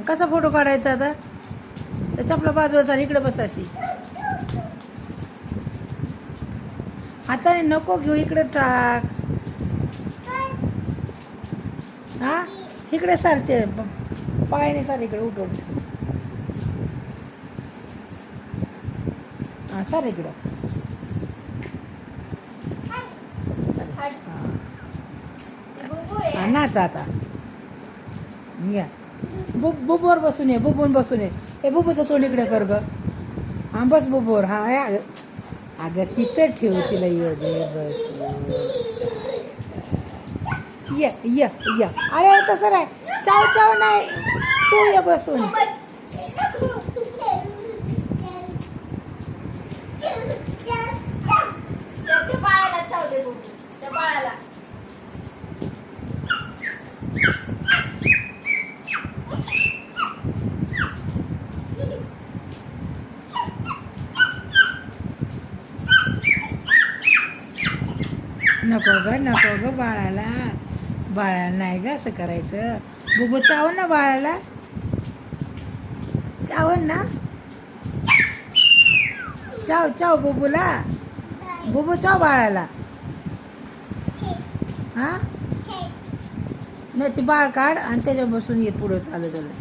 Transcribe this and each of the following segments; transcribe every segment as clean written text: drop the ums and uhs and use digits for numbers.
कसा फोटो काढायचा आता? त्याच्या आपला बाजूला चाल, इकडे बसाशी. हाताने नको घेऊ, इकडे टाक. हा इकडे सारते, पायाने सार इकडे उठवून. हा सार इकडं. हा नाच आता. घ्या बुबवर बसून ये, बुबून बसून ये. हे बुबूचं तोंड इकडे कर ग. हा बस बुबूवर. हा अगं तिथं ठेव तिला. ये दे बस. ये ये ये. अरे तसं नाही, चाव चाव नाही. तू ये बसून. नको ग बाळाला. बाळाला नाही ग असं करायचं. बुबू चाव ना बाळाला. चावन ना. चाव चाव बुबूला. बुबू चाव बाळाला. हा नाही ती बाळ काढ आणि त्याच्या बसून ये पुढं चालत चालत.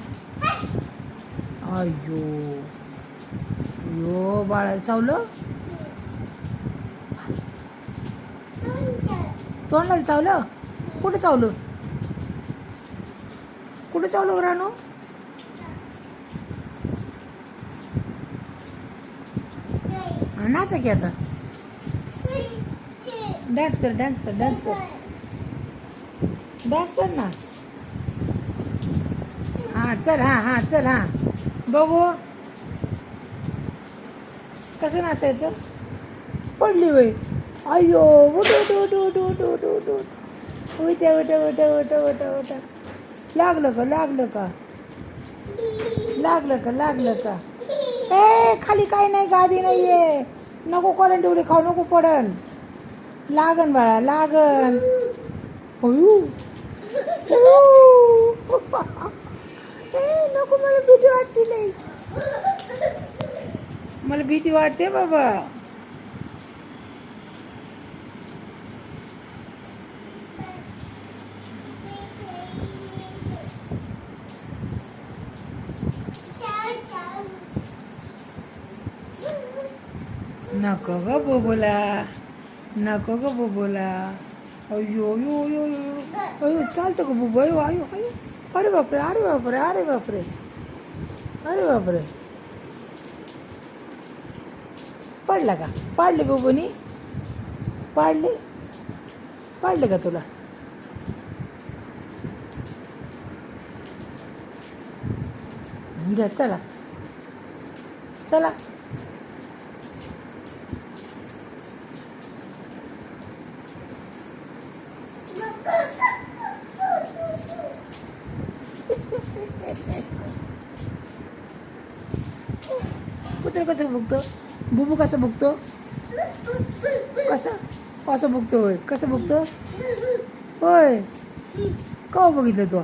अयो यो बाळाला चावलं. तोंडाला चावलं. कुठे चावलं? कुठे चावलं रानू? नाचा की आता. डान्स कर डान्स कर डान्स कर डान्स कर ना. हां चल. हां चल. हां बघू कसं नाचायचं. पडली वय. अयो उठ उठ उठ उठ उठ उठ उठ उठ उठ उठ उठ उठ उठ उठ. लागलं का लागलं का लागलं का लागलं का. ए खाली काय नाही, गादी नाही आहे. नको करंट उडी खाऊ, नको पडन. लागन बाळा लागन. नको, मला भीती वाटते. नाही मला भीती वाटते बाबा. नको ग बुबूला, नको ग बुबूला. अयो यो यो यो. अयो चालतं का बुबू? अयो अयो अयो. अरे बापरे अरे बापरे अरे बापरे अरे बापरे. पडला का? पाडले बुबूनी? पाडले पाडले का तुला? घ्या चला चला. कुठे कसं बघतो बुबू? कसं बघतो? कसं कसं बघतो? होय कसं बघतो? होय का बघितलं तो?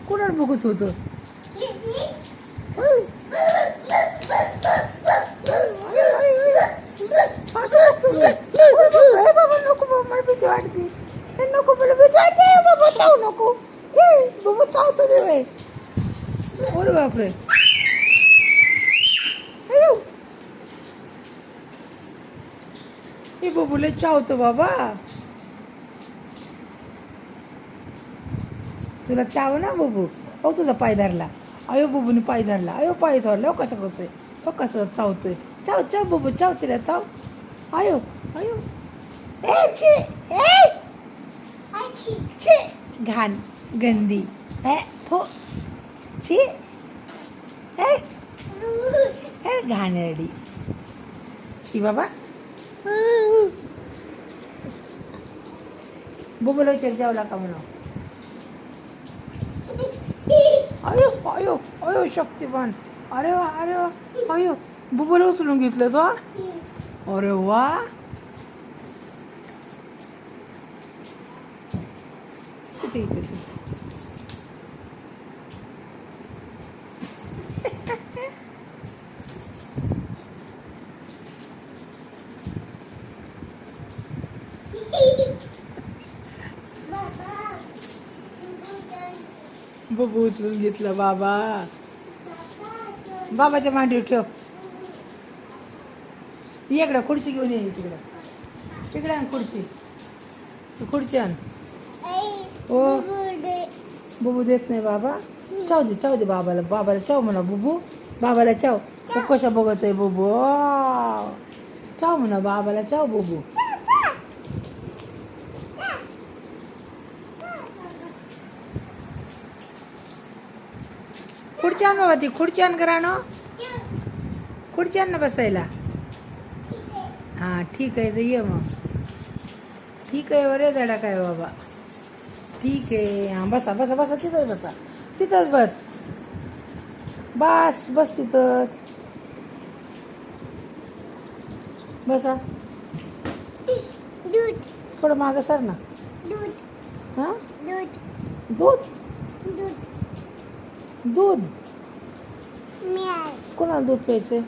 कुणाला बघत होतं? बाबा नको बाबा, मला भीती वाटते. नको मला भीती वाटते बाबा. चाव नको. बाबा चावतो रे. बोल बापरे. हे बबूला चावतो बाबा. तुला चाव ना बबू. हो तुझा पाय धरला. अयो बबूने पाय धरला. अयो पाय धरला. कसं करतोय तो, कसं चावतोय. चाव चाव बबू चाव तिला चाव. अयो अयो. ए छी ए छी घाण गंदी. ए फो छी. ए ए घाणेरडी. छी बाबा. बुबूला विचार जेवला का म्हणून. अयो अयो अयो शक्तिमान. अरे वा अरे वा. अयो बुबूला उचलून घेतलं तो. अरे वा. किती बुबू उचलून घेतलं बाबा. बाबाच्या मांडीवर ठेव. ये इकडं खुर्ची घेऊन ये तिकडं. तिकडे आण खुर्ची. खुर्ची आण. हो बुबू देत नाही बाबा. चाव दे बाबाला. बाबाला चाव म्हणा बुबू. बाबाला चाव. हो कशा बघत आहे बुबू. चाव म्हणा बाबाला. चाव बुबू. खुर्ची आण बाबा. ती खुर्ची आण करा ना. खुर्ची आण ना बसायला. हां ठीक आहे तर ये मग. ठीक आहे बरे धडा काय बाबा. ठीक आहे. हां बसा बसा बसा. तिथंच बसा. तिथंच बस. बस तिथंच बसा. दूध थोडं मागं सर ना. दूध हां दूध दूध. दूध दूध मिळाल. कोणाला दूध प्यायचं.